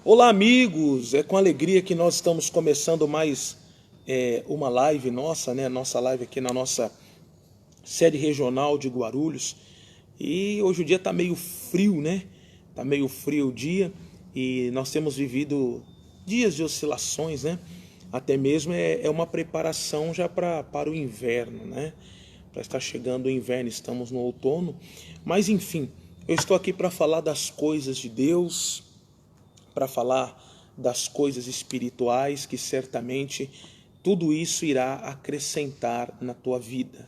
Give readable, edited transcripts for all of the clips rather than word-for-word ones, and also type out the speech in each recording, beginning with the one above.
Olá, amigos! É com alegria que nós estamos começando mais uma live nossa, né? Nossa live aqui na nossa sede regional de Guarulhos. E hoje o dia tá meio frio, né? Tá meio frio o dia e nós temos vivido dias de oscilações, né? Até mesmo é uma preparação já para o inverno, né? Para estar chegando o inverno, estamos no outono. Mas enfim, eu estou aqui para falar das coisas de Deus, para falar das coisas espirituais, que certamente tudo isso irá acrescentar na tua vida,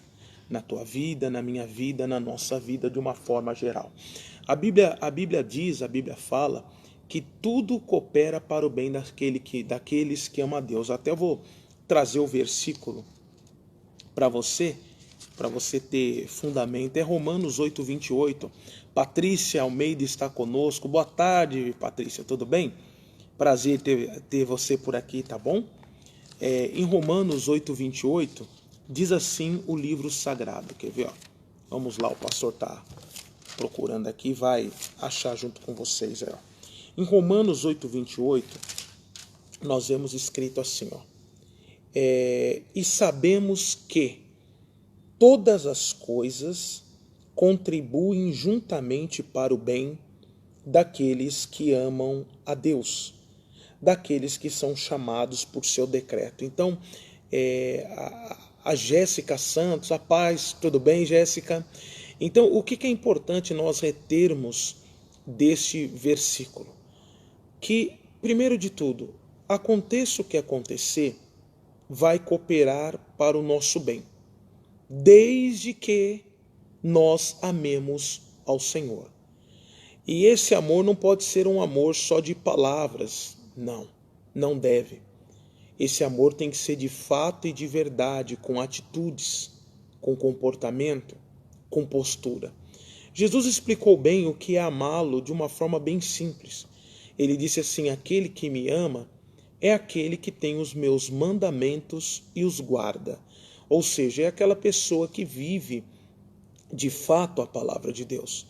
na minha vida, na nossa vida de uma forma geral. A Bíblia diz, a Bíblia fala que tudo coopera para o bem daqueles que amam a Deus. Até eu vou trazer o versículo para você ter fundamento. É Romanos 8:28. Patrícia Almeida está conosco. Boa tarde, Patrícia, tudo bem? Prazer ter você por aqui, tá bom? Em Romanos 8:28, diz assim o livro sagrado. Quer ver? Ó? Vamos lá, o pastor está procurando aqui, vai achar junto com vocês. Ó. Em Romanos 8:28, nós vemos escrito assim, ó. E sabemos que todas as coisas contribuem juntamente para o bem daqueles que amam a Deus, daqueles que são chamados por seu decreto. Então, a Jéssica Santos, a paz, tudo bem, Jéssica? Então, o que é importante nós retermos deste versículo? Que, primeiro de tudo, aconteça o que acontecer, vai cooperar para o nosso bem, desde que nós amemos ao Senhor. E esse amor não pode ser um amor só de palavras, não deve. Esse amor tem que ser de fato e de verdade, com atitudes, com comportamento, com postura. Jesus explicou bem o que é amá-lo de uma forma bem simples. Ele disse assim: aquele que me ama é aquele que tem os meus mandamentos e os guarda. Ou seja, é aquela pessoa que vive de fato a palavra de Deus.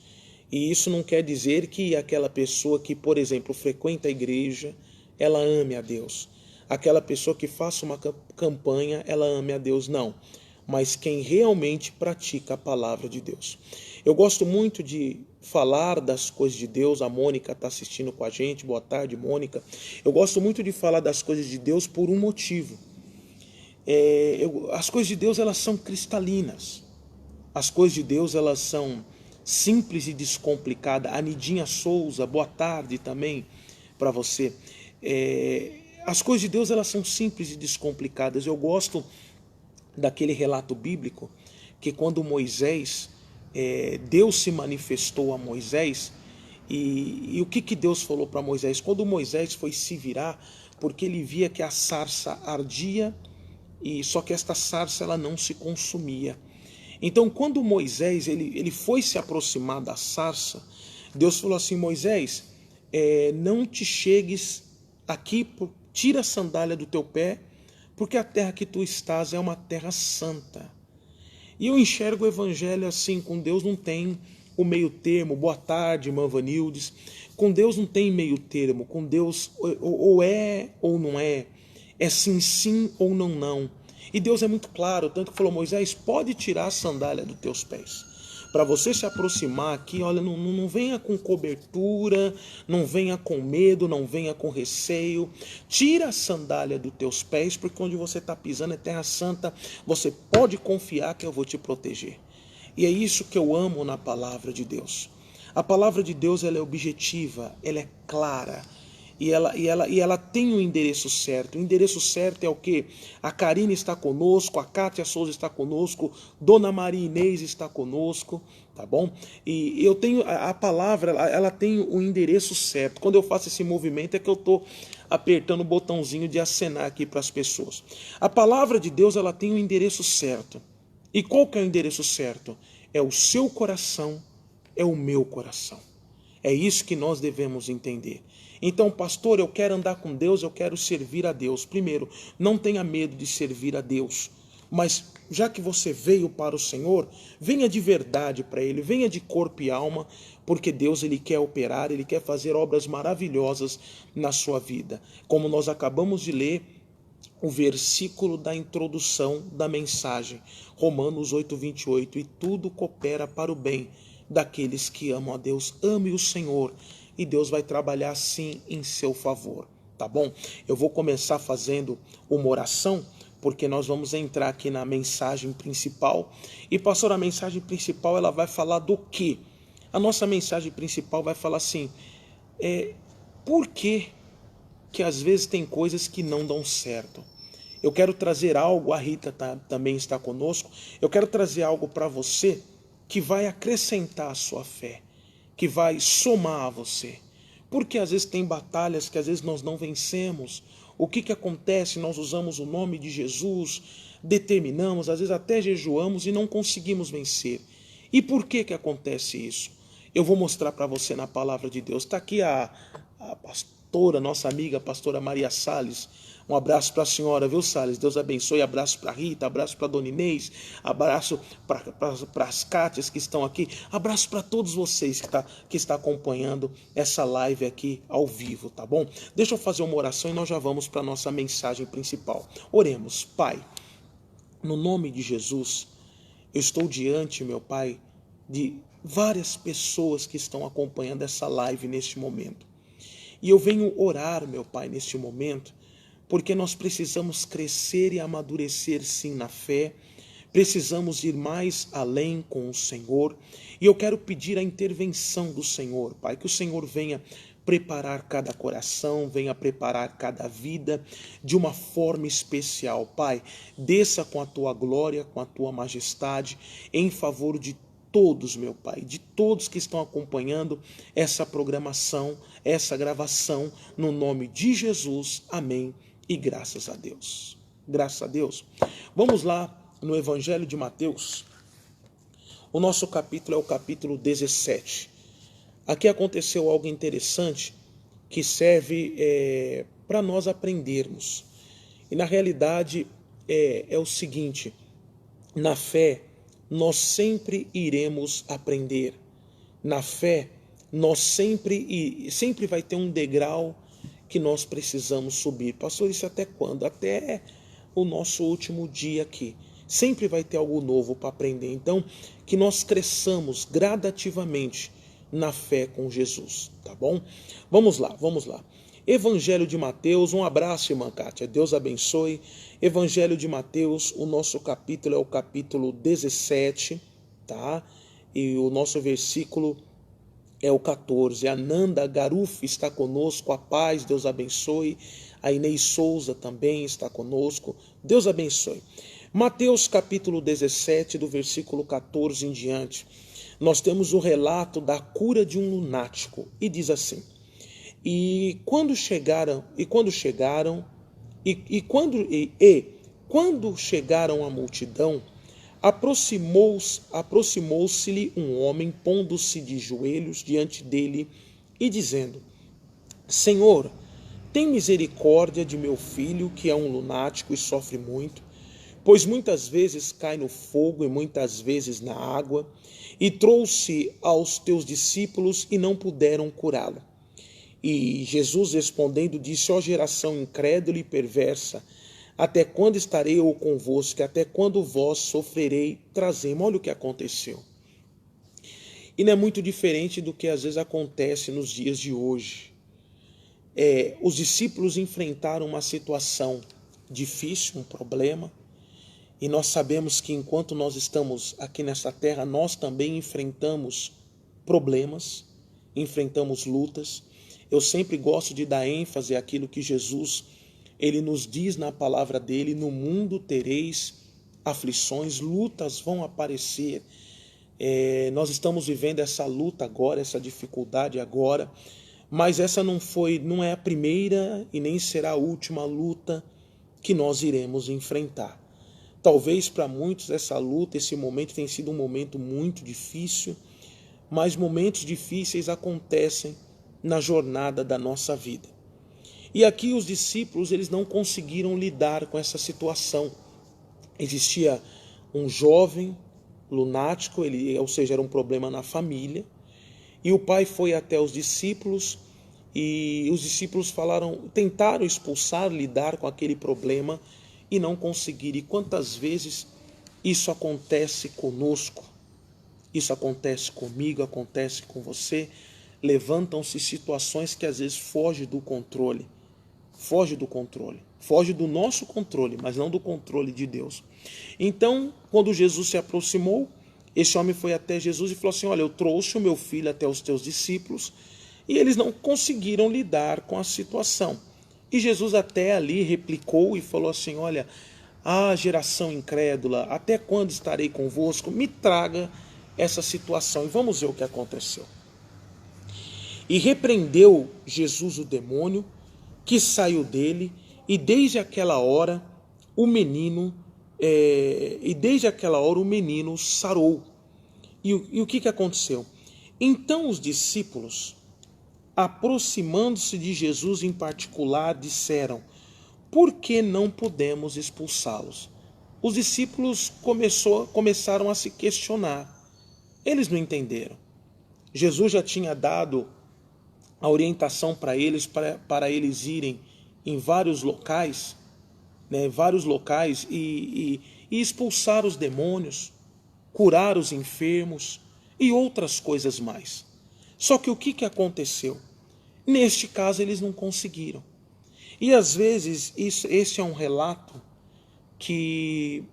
E isso não quer dizer que aquela pessoa que, por exemplo, frequenta a igreja, ela ame a Deus. Aquela pessoa que faça uma campanha, ela ame a Deus, não. Mas quem realmente pratica a palavra de Deus. Eu gosto muito de falar das coisas de Deus. A Mônica está assistindo com a gente. Boa tarde, Mônica. Eu gosto muito de falar das coisas de Deus por um motivo. As coisas de Deus, elas são cristalinas. As coisas de Deus, elas são simples e descomplicadas. A Nidinha Souza, boa tarde também para você. As coisas de Deus, elas são simples e descomplicadas. Eu gosto daquele relato bíblico que quando Moisés, Deus se manifestou a Moisés, e o que Deus falou para Moisés? Quando Moisés foi se virar, porque ele via que a sarça ardia, e só que esta sarça ela não se consumia. Então, quando Moisés ele foi se aproximar da sarça, Deus falou assim: Moisés, não te chegues aqui, tira a sandália do teu pé, porque a terra que tu estás é uma terra santa. E eu enxergo o evangelho assim: com Deus não tem o meio termo. Boa tarde, irmã Vanildes. Com Deus não tem meio termo. Com Deus ou é ou não é. É sim, sim ou não, não. E Deus é muito claro, tanto que falou: Moisés, pode tirar a sandália dos teus pés. Para você se aproximar aqui, olha, não venha com cobertura, não venha com medo, não venha com receio. Tira a sandália dos teus pés, porque onde você está pisando é terra santa. Você pode confiar que eu vou te proteger. E é isso que eu amo na palavra de Deus. A palavra de Deus, ela é objetiva, ela é clara. E ela tem o endereço certo. O endereço certo é o quê? A Karine está conosco, a Kátia Souza está conosco, Dona Maria Inês está conosco, tá bom? E eu tenho a palavra, ela tem o endereço certo. Quando eu faço esse movimento é que eu estou apertando o botãozinho de acenar aqui para as pessoas. A palavra de Deus, ela tem o endereço certo. E qual que é o endereço certo? É o seu coração, é o meu coração. É isso que nós devemos entender. Então, pastor, eu quero andar com Deus, eu quero servir a Deus. Primeiro, não tenha medo de servir a Deus. Mas, já que você veio para o Senhor, venha de verdade para Ele, venha de corpo e alma, porque Deus ele quer operar, ele quer fazer obras maravilhosas na sua vida. Como nós acabamos de ler o versículo da introdução da mensagem, Romanos 8:28, e tudo coopera para o bem daqueles que amam a Deus. Ame o Senhor e Deus vai trabalhar sim em seu favor, tá bom? Eu vou começar fazendo uma oração, porque nós vamos entrar aqui na mensagem principal. E pastor, a mensagem principal ela vai falar do quê? A nossa mensagem principal vai falar assim, por que às vezes tem coisas que não dão certo? Eu quero trazer algo, a Rita também está conosco, eu quero trazer algo para você que vai acrescentar a sua fé, que vai somar a você. Porque às vezes tem batalhas que às vezes nós não vencemos. O que acontece? Nós usamos o nome de Jesus, determinamos, às vezes até jejuamos e não conseguimos vencer. E por que acontece isso? Eu vou mostrar para você na palavra de Deus. Está aqui a pastora, nossa amiga, a pastora Maria Salles. Um abraço para a senhora, viu, Salles? Deus abençoe. Abraço para a Rita, abraço para a Dona Inês, abraço para as Cátias que estão aqui, abraço para todos vocês que está acompanhando essa live aqui ao vivo, tá bom? Deixa eu fazer uma oração e nós já vamos para a nossa mensagem principal. Oremos. Pai, no nome de Jesus, eu estou diante, meu Pai, de várias pessoas que estão acompanhando essa live neste momento. E eu venho orar, meu Pai, neste momento, porque nós precisamos crescer e amadurecer sim na fé, precisamos ir mais além com o Senhor, e eu quero pedir a intervenção do Senhor, Pai, que o Senhor venha preparar cada coração, venha preparar cada vida de uma forma especial, Pai, desça com a Tua glória, com a Tua majestade, em favor de todos, meu Pai, de todos que estão acompanhando essa programação, essa gravação, no nome de Jesus, amém. E graças a Deus. Graças a Deus. Vamos lá no Evangelho de Mateus. O nosso capítulo é o capítulo 17. Aqui aconteceu algo interessante que serve para nós aprendermos. E na realidade é o seguinte, na fé nós sempre iremos aprender. Na fé nós sempre vai ter um degrau que nós precisamos subir. Pastor, isso até quando? Até o nosso último dia aqui. Sempre vai ter algo novo para aprender. Então, que nós cresçamos gradativamente na fé com Jesus, tá bom? Vamos lá. Evangelho de Mateus, um abraço, irmã Kátia, Deus abençoe. Evangelho de Mateus, o nosso capítulo é o capítulo 17, tá? E o nosso versículo é o 14, a Nanda Garuf está conosco, a paz, Deus abençoe. A Inês Souza também está conosco, Deus abençoe. Mateus capítulo 17, do versículo 14 em diante, nós temos o relato da cura de um lunático, e diz assim, quando chegaram a multidão, aproximou-se-lhe um homem, pondo-se de joelhos diante dele e dizendo, Senhor, tem misericórdia de meu filho, que é um lunático e sofre muito, pois muitas vezes cai no fogo e muitas vezes na água, e trouxe aos teus discípulos e não puderam curá-lo. E Jesus respondendo disse, ó geração incrédula e perversa, até quando estarei eu convosco? Até quando vós sofrerei? Trazei-me. Olha o que aconteceu. E não é muito diferente do que às vezes acontece nos dias de hoje. Os discípulos enfrentaram uma situação difícil, um problema. E nós sabemos que enquanto nós estamos aqui nessa terra, nós também enfrentamos problemas, enfrentamos lutas. Eu sempre gosto de dar ênfase àquilo que Jesus ele nos diz na palavra dele, no mundo tereis aflições, lutas vão aparecer. Nós estamos vivendo essa luta agora, essa dificuldade agora, mas essa não é a primeira e nem será a última luta que nós iremos enfrentar. Talvez para muitos essa luta, esse momento tem sido um momento muito difícil, mas momentos difíceis acontecem na jornada da nossa vida. E aqui os discípulos eles não conseguiram lidar com essa situação. Existia um jovem lunático, ou seja, era um problema na família, E o pai foi até os discípulos, e os discípulos tentaram expulsar, lidar com aquele problema e não conseguiram. E quantas vezes isso acontece conosco? Isso acontece comigo, acontece com você. Levantam-se situações que às vezes fogem do controle. Foge do controle. Foge do nosso controle, mas não do controle de Deus. Então, quando Jesus se aproximou, esse homem foi até Jesus e falou assim: olha, eu trouxe o meu filho até os teus discípulos e eles não conseguiram lidar com a situação. E Jesus até ali replicou e falou assim: olha, a geração incrédula, até quando estarei convosco? Me traga essa situação. E vamos ver o que aconteceu. E repreendeu Jesus o demônio que saiu dele, e desde aquela hora o menino sarou. E o que aconteceu? Então os discípulos, aproximando-se de Jesus em particular, disseram: por que não podemos expulsá-los? Os discípulos começaram a se questionar. Eles não entenderam. Jesus já tinha dado a orientação para eles irem em vários locais, e expulsar os demônios, curar os enfermos e outras coisas mais. Só que o que aconteceu? Neste caso eles não conseguiram. E às vezes esse é um relato que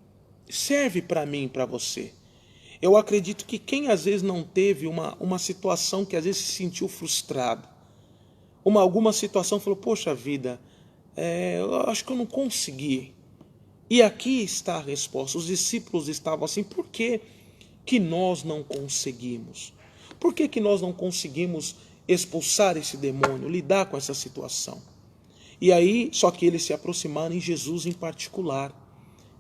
serve para mim e para você. Eu acredito que quem às vezes não teve uma situação que às vezes se sentiu frustrado, alguma situação, falou: poxa vida, eu acho que eu não consegui. E aqui está a resposta. Os discípulos estavam assim: por que nós não conseguimos? Por que nós não conseguimos expulsar esse demônio, lidar com essa situação? E aí, só que eles se aproximaram em Jesus em particular.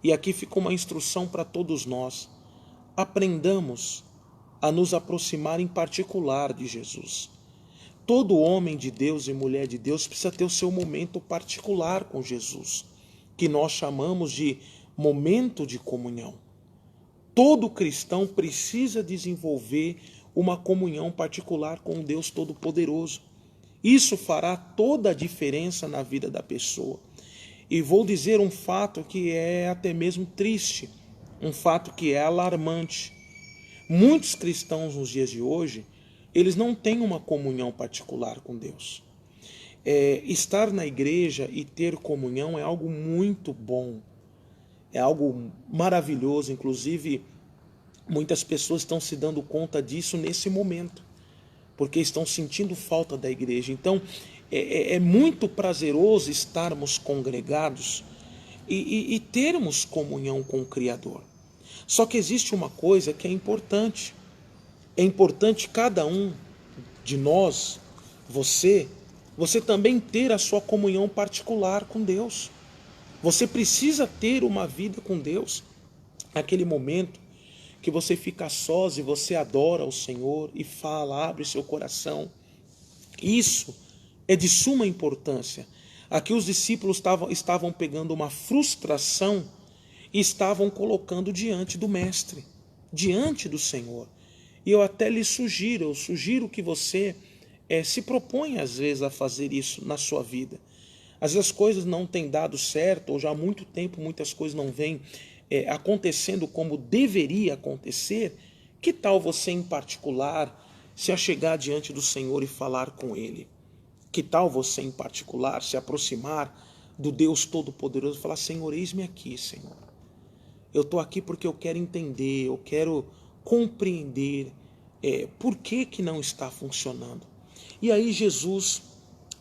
E aqui fica uma instrução para todos nós. Aprendamos a nos aproximar em particular de Jesus. Todo homem de Deus e mulher de Deus precisa ter o seu momento particular com Jesus, que nós chamamos de momento de comunhão. Todo cristão precisa desenvolver uma comunhão particular com Deus Todo-Poderoso. Isso fará toda a diferença na vida da pessoa. E vou dizer um fato que é até mesmo triste, um fato que é alarmante. Muitos cristãos nos dias de hoje, eles não têm uma comunhão particular com Deus. Estar na igreja e ter comunhão é algo muito bom, é algo maravilhoso. Inclusive, muitas pessoas estão se dando conta disso nesse momento, porque estão sentindo falta da igreja. Então, é muito prazeroso estarmos congregados e termos comunhão com o Criador. Só que existe uma coisa que é importante. É importante cada um de nós, você também ter a sua comunhão particular com Deus. Você precisa ter uma vida com Deus. Aquele momento que você fica sós e você adora o Senhor e fala, abre seu coração. Isso é de suma importância. Aqui os discípulos estavam pegando uma frustração e estavam colocando diante do Mestre, diante do Senhor. E eu até lhe sugiro que você se proponha às vezes a fazer isso na sua vida. Às vezes as coisas não têm dado certo, ou já há muito tempo muitas coisas não vêm acontecendo como deveria acontecer. Que tal você em particular se achegar diante do Senhor e falar com Ele? Que tal você em particular se aproximar do Deus Todo-Poderoso e falar: Senhor, eis-me aqui, Senhor. Eu estou aqui porque eu quero entender, eu quero compreender por que não está funcionando. E aí Jesus,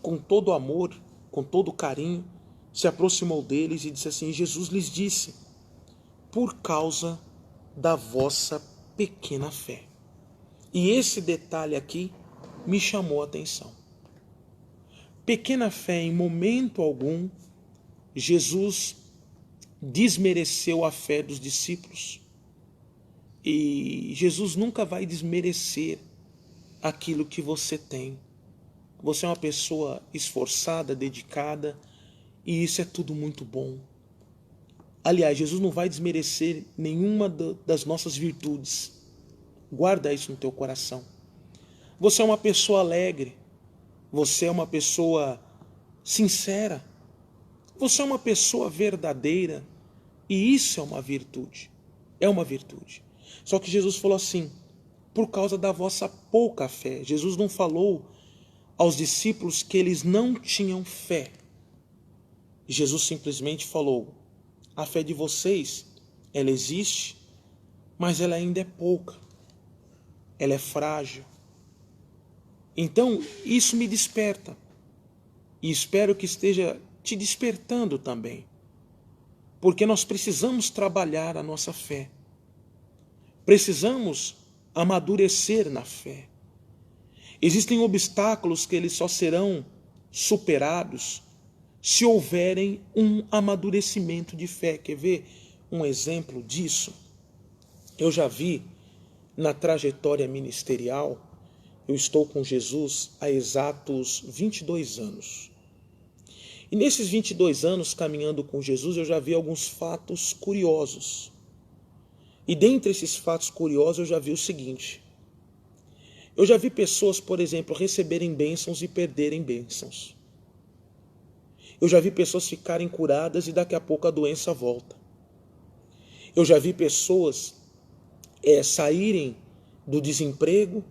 com todo amor, com todo carinho, se aproximou deles e disse assim: Jesus lhes disse: por causa da vossa pequena fé. E esse detalhe aqui me chamou a atenção. Pequena fé, em momento algum, Jesus desmereceu a fé dos discípulos. E Jesus nunca vai desmerecer aquilo que você tem. Você é uma pessoa esforçada, dedicada, e isso é tudo muito bom. Aliás, Jesus não vai desmerecer nenhuma das nossas virtudes. Guarda isso no teu coração. você é uma pessoa alegre, você é uma pessoa sincera, você é uma pessoa verdadeira, e isso é uma virtude, é uma virtude. Só que Jesus falou assim, por causa da vossa pouca fé. Jesus não falou aos discípulos que eles não tinham fé. Jesus simplesmente falou, a fé de vocês, ela existe, mas ela ainda é pouca, ela é frágil. Então, isso me desperta, e espero que esteja te despertando também, porque nós precisamos trabalhar a nossa fé, precisamos amadurecer na fé. Existem obstáculos que eles só serão superados se houverem um amadurecimento de fé. Quer ver um exemplo disso? Eu já vi na trajetória ministerial, eu estou com Jesus há exatos 22 anos. E nesses 22 anos caminhando com Jesus, eu já vi alguns fatos curiosos. E dentre esses fatos curiosos, eu já vi o seguinte. Eu já vi pessoas, por exemplo, receberem bênçãos e perderem bênçãos. Eu já vi pessoas ficarem curadas e daqui a pouco a doença volta. Eu já vi pessoas saírem do desemprego,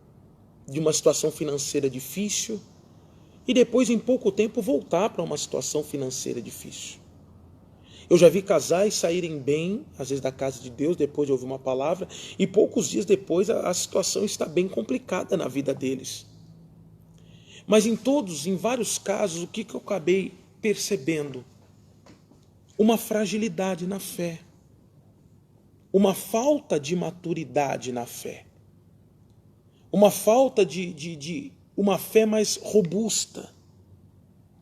de uma situação financeira difícil, e depois em pouco tempo voltar para uma situação financeira difícil. Eu já vi casais saírem bem, às vezes da casa de Deus, depois de ouvir uma palavra, e poucos dias depois a situação está bem complicada na vida deles. Mas em vários casos, o que eu acabei percebendo? Uma fragilidade na fé. Uma falta de maturidade na fé. Uma falta de uma fé mais robusta.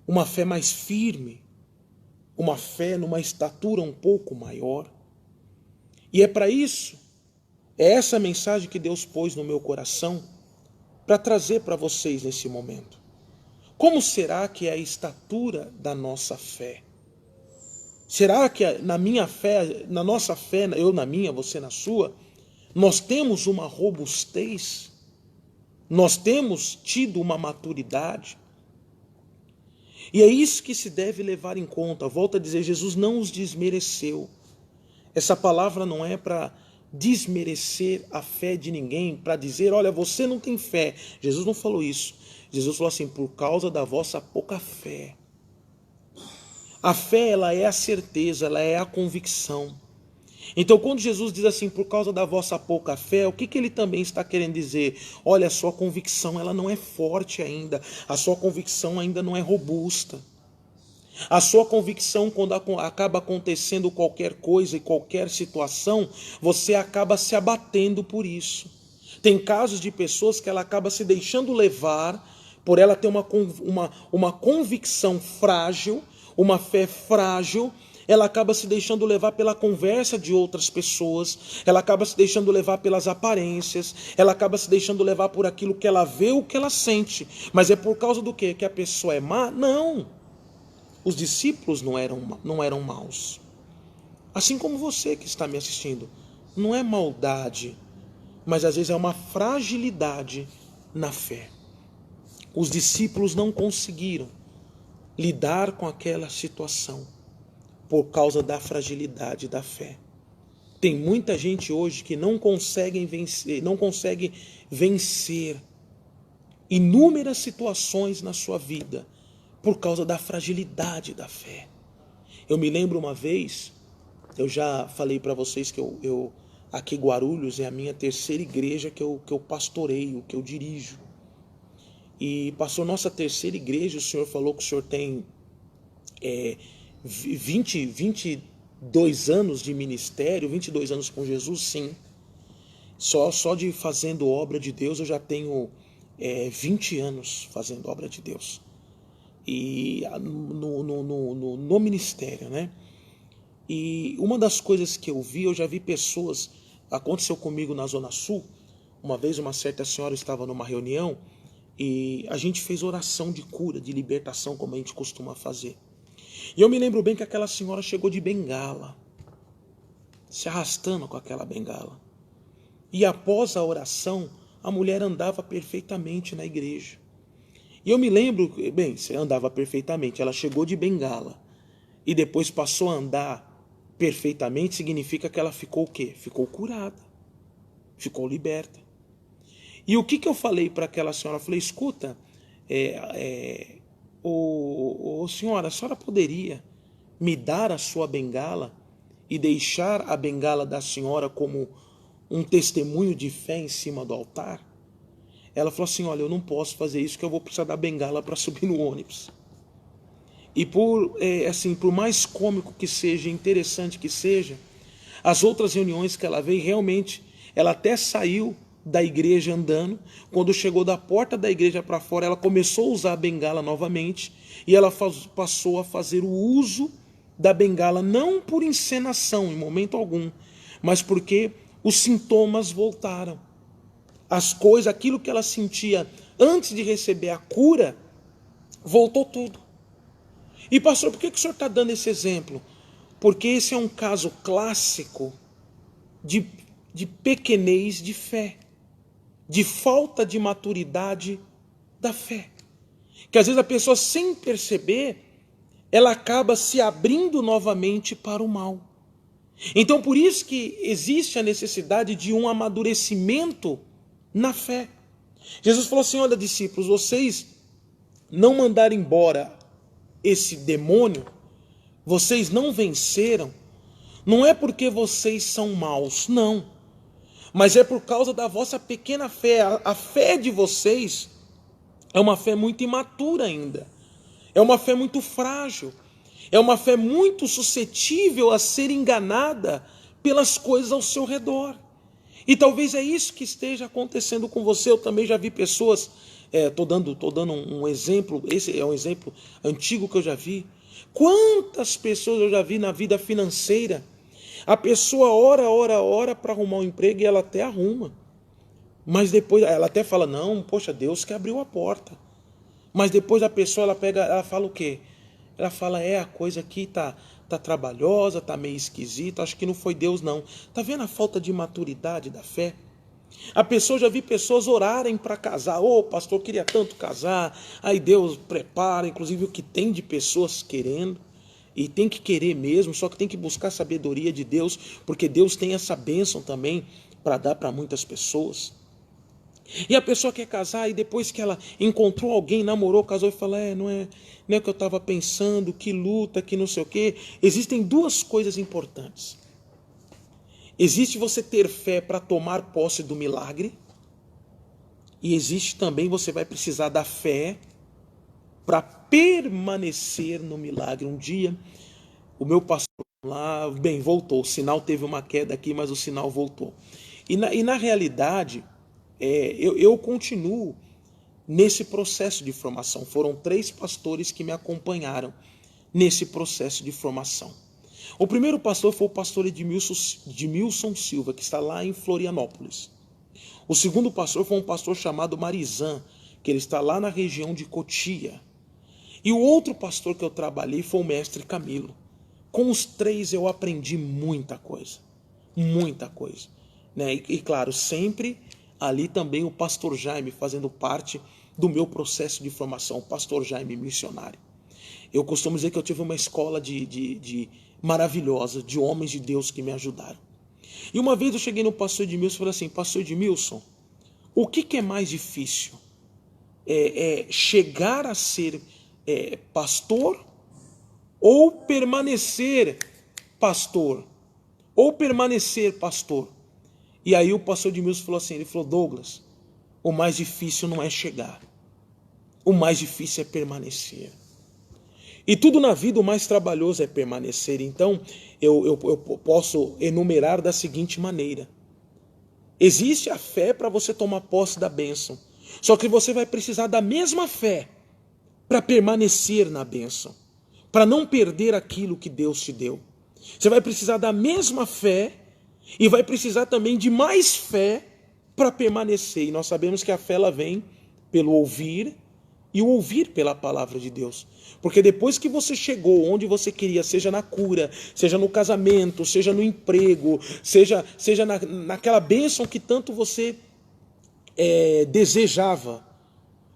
Uma fé mais firme. Uma fé numa estatura um pouco maior. E é para isso, é essa mensagem que Deus pôs no meu coração para trazer para vocês nesse momento. Como será que é a estatura da nossa fé? Será que na minha fé, na nossa fé, eu na minha, você na sua, nós temos uma robustez? Nós temos tido uma maturidade? E é isso que se deve levar em conta. Volto a dizer, Jesus não os desmereceu. Essa palavra não é para desmerecer a fé de ninguém, para dizer, olha, você não tem fé. Jesus não falou isso. Jesus falou assim, por causa da vossa pouca fé. A fé, ela é a certeza, ela é a convicção. Então, quando Jesus diz assim, por causa da vossa pouca fé, o que ele também está querendo dizer? Olha, a sua convicção, ela não é forte ainda. A sua convicção ainda não é robusta. A sua convicção, quando acaba acontecendo qualquer coisa e qualquer situação, você acaba se abatendo por isso. Tem casos de pessoas que ela acaba se deixando levar, por ela ter uma convicção frágil, uma fé frágil, ela acaba se deixando levar pela conversa de outras pessoas, ela acaba se deixando levar pelas aparências, ela acaba se deixando levar por aquilo que ela vê, o que ela sente. Mas é por causa do quê? Que a pessoa é má? Não. Os discípulos não eram maus. Assim como você que está me assistindo. Não é maldade, mas às vezes é uma fragilidade na fé. Os discípulos não conseguiram lidar com aquela situação por causa da fragilidade da fé. Tem muita gente hoje que não consegue vencer inúmeras situações na sua vida por causa da fragilidade da fé. Eu me lembro uma vez, eu já falei para vocês que eu aqui em Guarulhos é a minha terceira igreja que eu pastoreio, que eu dirijo. E passou nossa terceira igreja, o senhor falou que o senhor tem 22 anos de ministério, 22 anos com Jesus, sim. Só de fazendo obra de Deus eu já tenho 20 anos fazendo obra de Deus. E no ministério, né? E uma das coisas que eu já vi pessoas, aconteceu comigo na Zona Sul, uma vez uma certa senhora estava numa reunião e a gente fez oração de cura, de libertação, como a gente costuma fazer. E eu me lembro bem que aquela senhora chegou de bengala, se arrastando com aquela bengala. E após a oração, a mulher andava perfeitamente na igreja. E eu me lembro, bem, você andava perfeitamente, ela chegou de bengala e depois passou a andar perfeitamente, significa que ela ficou o quê? Ficou curada, ficou liberta. E o que eu falei para aquela senhora? Eu falei, escuta, senhora, a senhora poderia me dar a sua bengala e deixar a bengala da senhora como um testemunho de fé em cima do altar? Ela falou assim, olha, eu não posso fazer isso, que eu vou precisar da bengala para subir no ônibus. E por mais cômico que seja, interessante que seja, as outras reuniões que ela veio, realmente, ela até saiu da igreja andando. Quando chegou da porta da igreja para fora, ela começou a usar a bengala novamente, e ela passou a fazer o uso da bengala, não por encenação, em momento algum, mas porque os sintomas voltaram. As coisas, aquilo que ela sentia antes de receber a cura, voltou tudo. E pastor, por que o senhor está dando esse exemplo? Porque esse é um caso clássico de pequenez de fé, de falta de maturidade da fé. Que às vezes a pessoa, sem perceber, ela acaba se abrindo novamente para o mal. Então por isso que existe a necessidade de um amadurecimento na fé. Jesus falou assim, olha discípulos, vocês não mandaram embora esse demônio, vocês não venceram, não é porque vocês são maus, não, mas é por causa da vossa pequena fé. A fé de vocês é uma fé muito imatura ainda, é uma fé muito frágil, é uma fé muito suscetível a ser enganada pelas coisas ao seu redor. E talvez é isso que esteja acontecendo com você. Eu também já vi pessoas, estou dando um exemplo, esse é um exemplo antigo que eu já vi. Quantas pessoas eu já vi na vida financeira, a pessoa ora para arrumar um emprego e ela até arruma, mas depois ela até fala, não, poxa, Deus que abriu a porta. Mas depois a pessoa, ela fala o quê? Ela fala, a coisa aqui tá trabalhosa, tá meio esquisita, acho que não foi Deus não. Tá vendo a falta de maturidade da fé? A pessoa, já vi pessoas orarem para casar, pastor, eu queria tanto casar, aí Deus prepara, inclusive o que tem de pessoas querendo, e tem que querer mesmo, só que tem que buscar a sabedoria de Deus, porque Deus tem essa bênção também para dar para muitas pessoas. E a pessoa quer casar e depois que ela encontrou alguém, namorou, casou e fala, não é o que eu estava pensando, que luta, que não sei o quê. Existem duas coisas importantes. Existe você ter fé para tomar posse do milagre, e existe também, você vai precisar da fé para permanecer no milagre. Um dia, o meu pastor lá, voltou, o sinal teve uma queda aqui, mas o sinal voltou. E na realidade, eu continuo nesse processo de formação. Foram 3 pastores que me acompanharam nesse processo de formação. O primeiro pastor foi o pastor Edmilson Silva, que está lá em Florianópolis. O segundo pastor foi um pastor chamado Marizan, que ele está lá na região de Cotia. E o outro pastor que eu trabalhei foi o mestre Camilo. Com os 3 eu aprendi muita coisa. Muita coisa. Né? E claro, sempre ali também o pastor Jaime fazendo parte do meu processo de formação, o pastor Jaime missionário. Eu costumo dizer que eu tive uma escola de maravilhosa, de homens de Deus que me ajudaram. E uma vez eu cheguei no pastor Edmilson e falei assim, pastor Edmilson, o que é mais difícil? Chegar a ser pastor ou permanecer pastor? Ou permanecer pastor? E aí o pastor Edmilson falou assim, ele falou, Douglas, o mais difícil não é chegar, o mais difícil é permanecer. E tudo na vida o mais trabalhoso é permanecer. Então eu posso enumerar da seguinte maneira. Existe a fé para você tomar posse da bênção, só que você vai precisar da mesma fé para permanecer na bênção, para não perder aquilo que Deus te deu. Você vai precisar da mesma fé e vai precisar também de mais fé para permanecer. E nós sabemos que a fé ela vem pelo ouvir e o ouvir pela palavra de Deus. Porque depois que você chegou onde você queria, seja na cura, seja no casamento, seja no emprego, seja naquela bênção que tanto você desejava,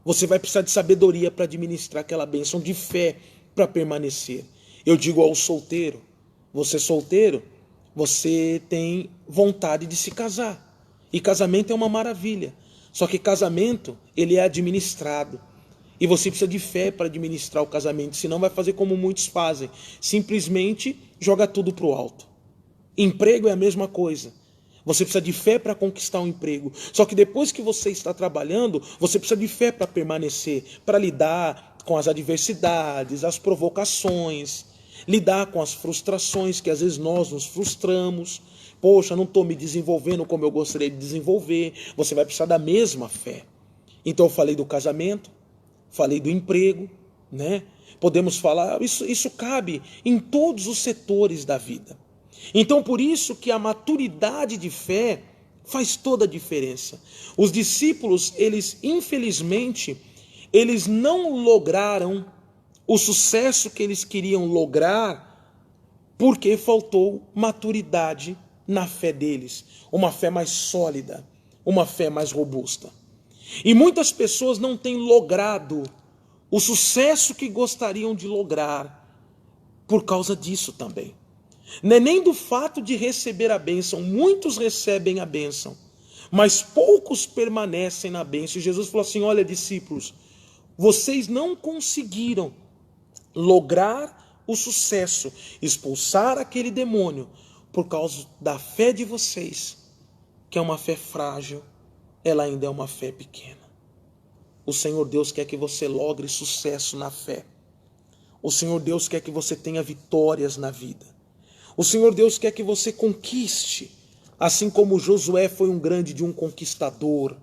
você vai precisar de sabedoria para administrar aquela bênção, de fé para permanecer. Eu digo ao solteiro, você solteiro, você tem vontade de se casar. E casamento é uma maravilha. Só que casamento, ele é administrado. E você precisa de fé para administrar o casamento, senão vai fazer como muitos fazem. Simplesmente joga tudo para o alto. Emprego é a mesma coisa. Você precisa de fé para conquistar um emprego. Só que depois que você está trabalhando, você precisa de fé para permanecer, para lidar com as adversidades, as provocações, lidar com as frustrações, que às vezes nós nos frustramos. Poxa, não estou me desenvolvendo como eu gostaria de desenvolver. Você vai precisar da mesma fé. Então eu falei do casamento, falei do emprego, né? Podemos falar, isso cabe em todos os setores da vida. Então por isso que a maturidade de fé faz toda a diferença. Os discípulos, eles infelizmente, eles não lograram o sucesso que eles queriam lograr porque faltou maturidade na fé deles, uma fé mais sólida, uma fé mais robusta. E muitas pessoas não têm logrado o sucesso que gostariam de lograr por causa disso também. Não é nem do fato de receber a bênção, muitos recebem a bênção, mas poucos permanecem na bênção. E Jesus falou assim: olha, discípulos, vocês não conseguiram lograr o sucesso, expulsar aquele demônio, por causa da fé de vocês, que é uma fé frágil, ela ainda é uma fé pequena. O Senhor Deus quer que você logre sucesso na fé. O Senhor Deus quer que você tenha vitórias na vida. O Senhor Deus quer que você conquiste, assim como Josué foi um grande conquistador.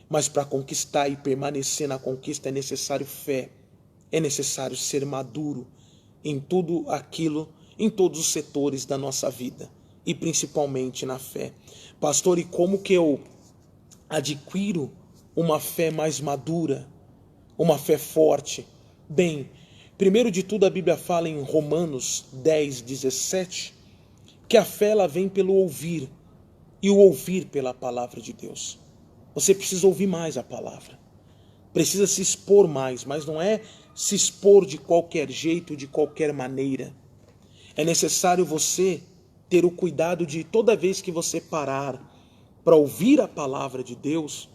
Mas para conquistar e permanecer na conquista é necessário fé, é necessário ser maduro em tudo aquilo, em todos os setores da nossa vida, e principalmente na fé. Pastor, e como que eu adquiro uma fé mais madura, uma fé forte? Bem, primeiro de tudo a Bíblia fala em Romanos 10, 17, que a fé ela vem pelo ouvir, e o ouvir pela palavra de Deus. Você precisa ouvir mais a palavra, precisa se expor mais, mas não é se expor de qualquer jeito, de qualquer maneira. É necessário você ter o cuidado de, toda vez que você parar para ouvir a palavra de Deus,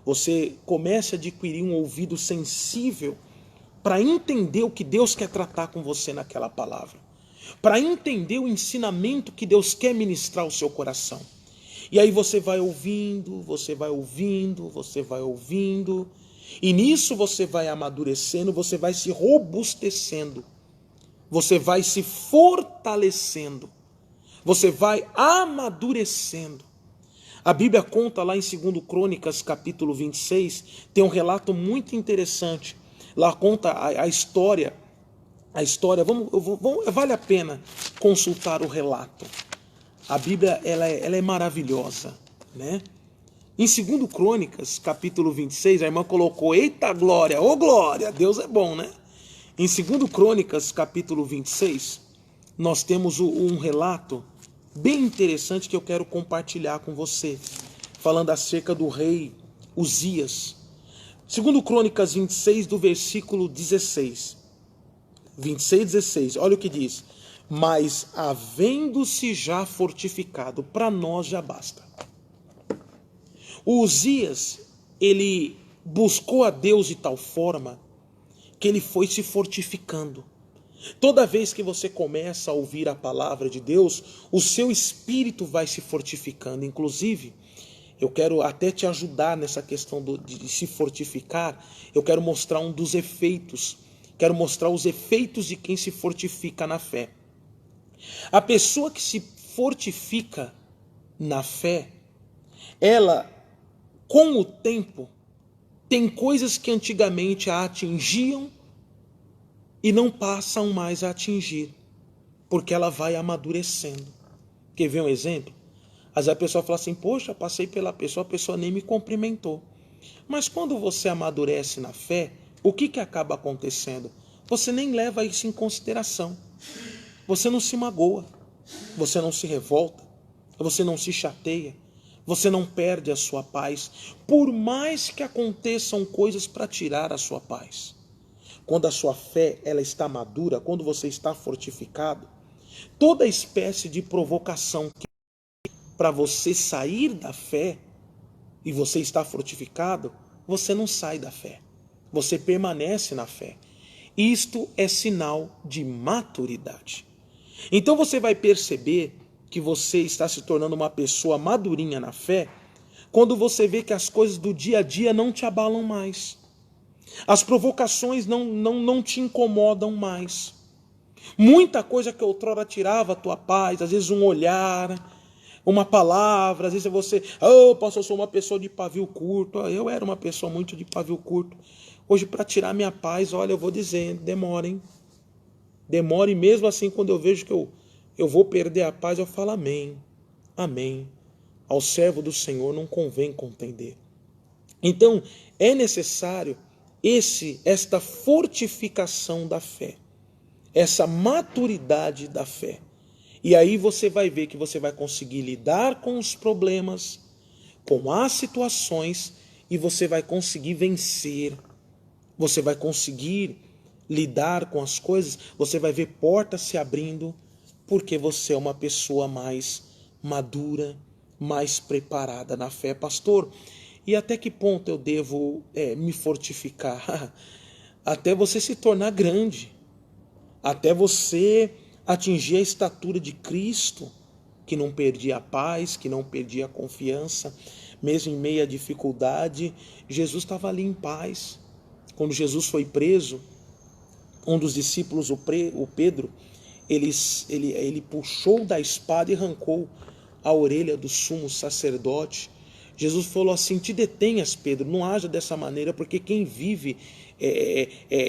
você comece a adquirir um ouvido sensível para entender o que Deus quer tratar com você naquela palavra, para entender o ensinamento que Deus quer ministrar ao seu coração. E aí você vai ouvindo, você vai ouvindo, você vai ouvindo, e nisso você vai amadurecendo, você vai se robustecendo, você vai se fortalecendo, você vai amadurecendo. A Bíblia conta lá em 2 Crônicas, capítulo 26, tem um relato muito interessante. Lá conta a história, vale a pena consultar o relato. A Bíblia ela é maravilhosa, né? Em 2 Crônicas, capítulo 26, a irmã colocou, eita glória, ô glória, Deus é bom, né? Em 2 Crônicas, capítulo 26, nós temos um relato bem interessante que eu quero compartilhar com você, falando acerca do rei Uzias. 2 Crônicas 26, do versículo 16. 26, 16, olha o que diz. Mas havendo-se já fortificado, para nós já basta. O Uzias, ele buscou a Deus de tal forma que ele foi se fortificando. Toda vez que você começa a ouvir a palavra de Deus, o seu espírito vai se fortificando. Inclusive, eu quero até te ajudar nessa questão de se fortificar. Eu quero mostrar um dos efeitos. Quero mostrar os efeitos de quem se fortifica na fé. A pessoa que se fortifica na fé, ela, com o tempo, tem coisas que antigamente a atingiam e não passam mais a atingir, porque ela vai amadurecendo. Quer ver um exemplo? Às vezes a pessoa fala assim, poxa, passei pela pessoa, a pessoa nem me cumprimentou. Mas quando você amadurece na fé, o que acaba acontecendo? Você nem leva isso em consideração. Você não se magoa, você não se revolta, você não se chateia, Você não perde a sua paz, por mais que aconteçam coisas para tirar a sua paz. Quando a sua fé ela está madura, quando você está fortificado, toda espécie de provocação para você sair da fé e você está fortificado, você não sai da fé. Você permanece na fé. Isto é sinal de maturidade. Então você vai perceber que você está se tornando uma pessoa madurinha na fé quando você vê que as coisas do dia a dia não te abalam mais. As provocações não te incomodam mais. Muita coisa que outrora tirava a tua paz, às vezes um olhar, uma palavra, às vezes você, pastor, eu sou uma pessoa de pavio curto. Eu era uma pessoa muito de pavio curto. Hoje, para tirar minha paz, olha, eu vou dizer, demora, hein? Demora, e mesmo assim, quando eu vejo que eu vou perder a paz, eu falo amém, amém. Ao servo do Senhor não convém contender. Então, é necessário esta fortificação da fé, essa maturidade da fé. E aí você vai ver que você vai conseguir lidar com os problemas, com as situações, e você vai conseguir vencer. Você vai conseguir lidar com as coisas, você vai ver portas se abrindo, porque você é uma pessoa mais madura, mais preparada na fé. Pastor, e até que ponto eu devo me fortificar? Até você se tornar grande, até você atingir a estatura de Cristo, que não perdia a paz, que não perdia a confiança, mesmo em meio à dificuldade, Jesus estava ali em paz. Quando Jesus foi preso, um dos discípulos, o Pedro, ele puxou da espada e arrancou a orelha do sumo sacerdote. Jesus falou assim: te detenhas, Pedro, não haja dessa maneira, porque quem vive,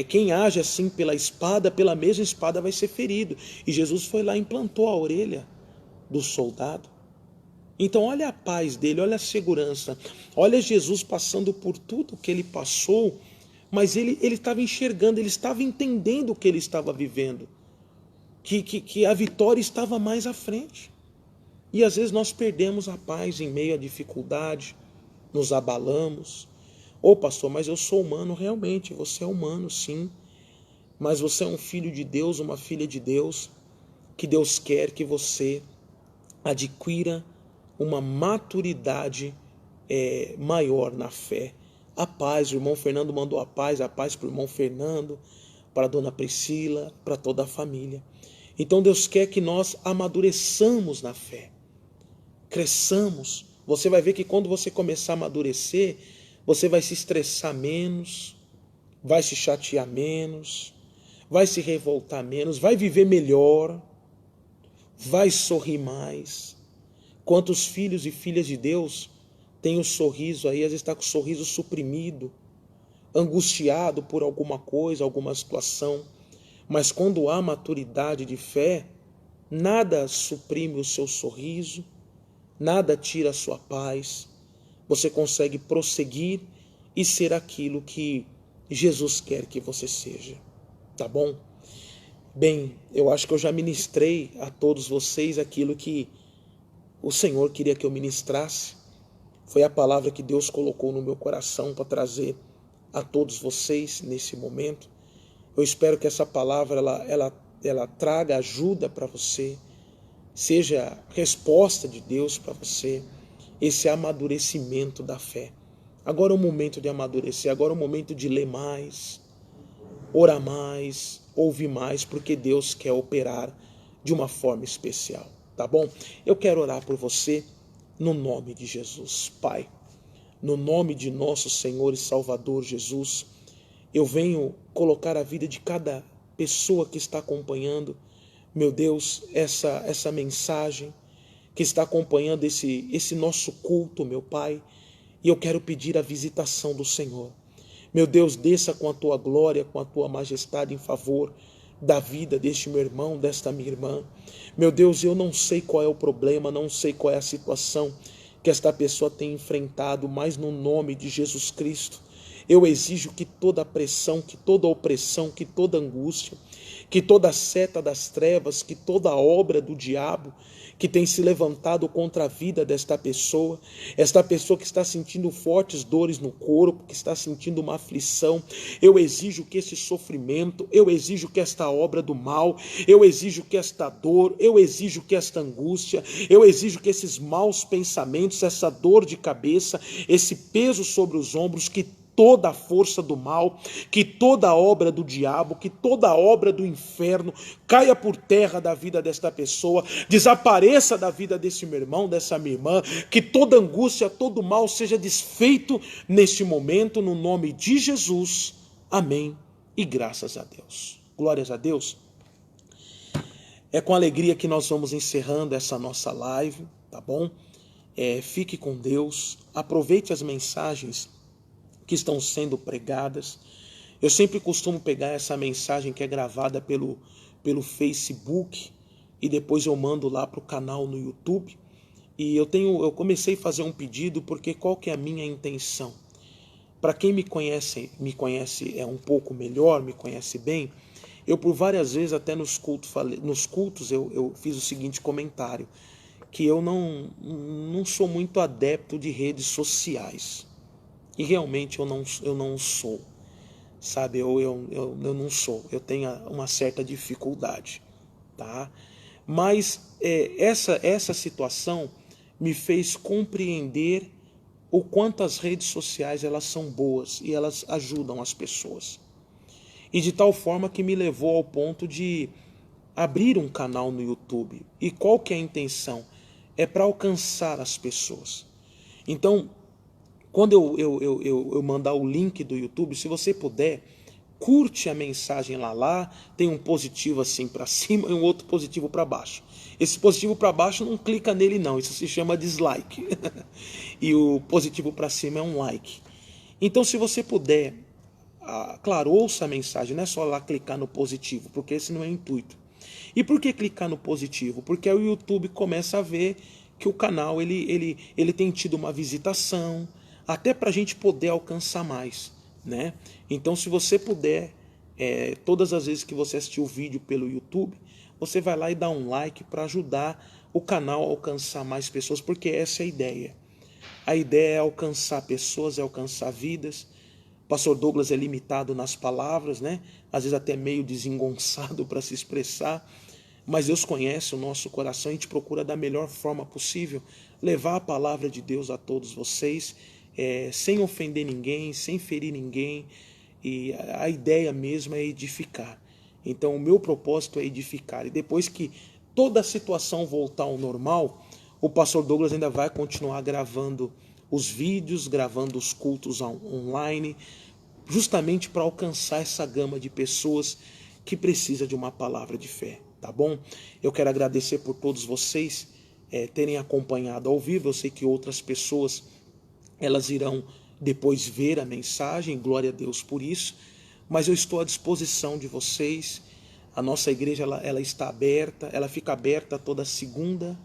quem age assim pela espada, pela mesma espada vai ser ferido. E Jesus foi lá e implantou a orelha do soldado. Então olha a paz dele, olha a segurança, olha Jesus passando por tudo que ele passou, mas ele estava enxergando, ele estava entendendo o que ele estava vivendo, que a vitória estava mais à frente. E às vezes nós perdemos a paz em meio à dificuldade, nos abalamos. Pastor, mas eu sou humano. Realmente, você é humano, sim, mas você é um filho de Deus, uma filha de Deus, que Deus quer que você adquira uma maturidade maior na fé. A paz, o irmão Fernando mandou a paz para o irmão Fernando, para a dona Priscila, para toda a família. Então Deus quer que nós amadureçamos na fé, cresçamos. Você vai ver que quando você começar a amadurecer, você vai se estressar menos, vai se chatear menos, vai se revoltar menos, vai viver melhor, vai sorrir mais. Quantos filhos e filhas de Deus têm o sorriso aí, às vezes está com o sorriso suprimido, angustiado por alguma coisa, alguma situação, mas quando há maturidade de fé, nada suprime o seu sorriso, nada tira a sua paz. Você consegue prosseguir e ser aquilo que Jesus quer que você seja, tá bom? Bem, eu acho que eu já ministrei a todos vocês aquilo que o Senhor queria que eu ministrasse. Foi a palavra que Deus colocou no meu coração para trazer a todos vocês nesse momento. Eu espero que essa palavra ela traga ajuda para você, seja resposta de Deus para você, esse amadurecimento da fé. Agora é o momento de amadurecer, agora é o momento de ler mais, orar mais, ouvir mais, porque Deus quer operar de uma forma especial, tá bom? Eu quero orar por você no nome de Jesus. Pai, no nome de nosso Senhor e Salvador Jesus, eu venho colocar a vida de cada pessoa que está acompanhando, meu Deus, essa mensagem, que está acompanhando esse nosso culto, meu Pai, e eu quero pedir a visitação do Senhor. Meu Deus, desça com a tua glória, com a tua majestade em favor da vida deste meu irmão, desta minha irmã. Meu Deus, eu não sei qual é o problema, não sei qual é a situação que esta pessoa tem enfrentado, mas no nome de Jesus Cristo, eu exijo que toda pressão, que toda opressão, que toda angústia, que toda seta das trevas, que toda obra do diabo, que tem se levantado contra a vida desta pessoa, esta pessoa que está sentindo fortes dores no corpo, que está sentindo uma aflição. Eu exijo que esse sofrimento, eu exijo que esta obra do mal, eu exijo que esta dor, eu exijo que esta angústia, eu exijo que esses maus pensamentos, essa dor de cabeça, esse peso sobre os ombros, que toda a força do mal, que toda a obra do diabo, que toda a obra do inferno caia por terra da vida desta pessoa, desapareça da vida desse meu irmão, dessa minha irmã, que toda angústia, todo mal seja desfeito neste momento, no nome de Jesus. Amém e graças a Deus. Glórias a Deus. É com alegria que nós vamos encerrando essa nossa live, tá bom? Fique com Deus, aproveite as mensagens que estão sendo pregadas. Eu sempre costumo pegar essa mensagem que é gravada pelo Facebook e depois eu mando lá para o canal no YouTube. E eu comecei a fazer um pedido, porque qual que é a minha intenção? Para quem me conhece um pouco melhor, me conhece bem, eu por várias vezes até nos cultos eu fiz o seguinte comentário, que eu não sou muito adepto de redes sociais. E realmente eu não sou, sabe? Eu não sou, eu tenho uma certa dificuldade, tá? Mas essa situação me fez compreender o quanto as redes sociais elas são boas e elas ajudam as pessoas. E de tal forma que me levou ao ponto de abrir um canal no YouTube. E qual que é a intenção? É para alcançar as pessoas. Então, quando eu mandar o link do YouTube, se você puder, curte a mensagem lá tem um positivo assim para cima e um outro positivo para baixo. Esse positivo para baixo não clica nele não, isso se chama dislike. E o positivo para cima é um like. Então se você puder, claro, ouça a mensagem, não é só lá clicar no positivo, porque esse não é o intuito. E por que clicar no positivo? Porque o YouTube começa a ver que o canal ele tem tido uma visitação, até para a gente poder alcançar mais, né? Então, se você puder, todas as vezes que você assistir o vídeo pelo YouTube, você vai lá e dá um like para ajudar o canal a alcançar mais pessoas, porque essa é a ideia. A ideia é alcançar pessoas, é alcançar vidas. O pastor Douglas é limitado nas palavras, né? Às vezes até meio desengonçado para se expressar, mas Deus conhece o nosso coração e a gente procura da melhor forma possível levar a palavra de Deus a todos vocês, sem ofender ninguém, sem ferir ninguém, e a ideia mesmo é edificar. Então o meu propósito é edificar, e depois que toda a situação voltar ao normal, o pastor Douglas ainda vai continuar gravando os vídeos, gravando os cultos online, justamente para alcançar essa gama de pessoas que precisa de uma palavra de fé, tá bom? Eu quero agradecer por todos vocês terem acompanhado ao vivo. Eu sei que outras pessoas elas irão depois ver a mensagem, glória a Deus por isso, mas eu estou à disposição de vocês. A nossa igreja ela está aberta, ela fica aberta toda segunda,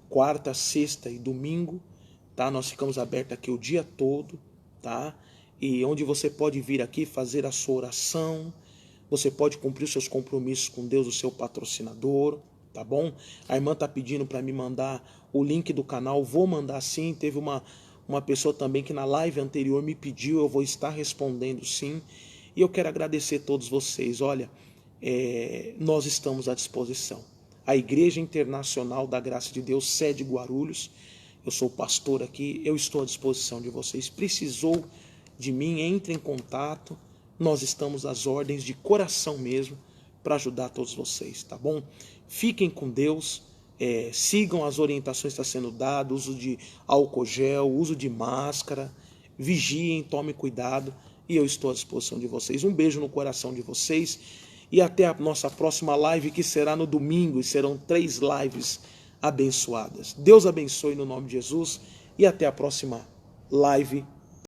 quarta, sexta e domingo, tá? Nós ficamos abertos aqui o dia todo, tá? E onde você pode vir aqui fazer a sua oração, você pode cumprir os seus compromissos com Deus, o seu patrocinador, tá bom? A irmã está pedindo para me mandar o link do canal, vou mandar sim. Teve uma pessoa também que na live anterior me pediu, eu vou estar respondendo sim. E eu quero agradecer a todos vocês. Olha, nós estamos à disposição. A Igreja Internacional da Graça de Deus, sede Guarulhos, eu sou pastor aqui, eu estou à disposição de vocês. Precisou de mim, entre em contato, nós estamos às ordens de coração mesmo, para ajudar todos vocês, tá bom? Fiquem com Deus, sigam as orientações que estão sendo dadas, uso de álcool gel, uso de máscara, vigiem, tomem cuidado, e eu estou à disposição de vocês. Um beijo no coração de vocês, e até a nossa próxima live, que será no domingo, e serão 3 lives abençoadas. Deus abençoe no nome de Jesus, e até a próxima live.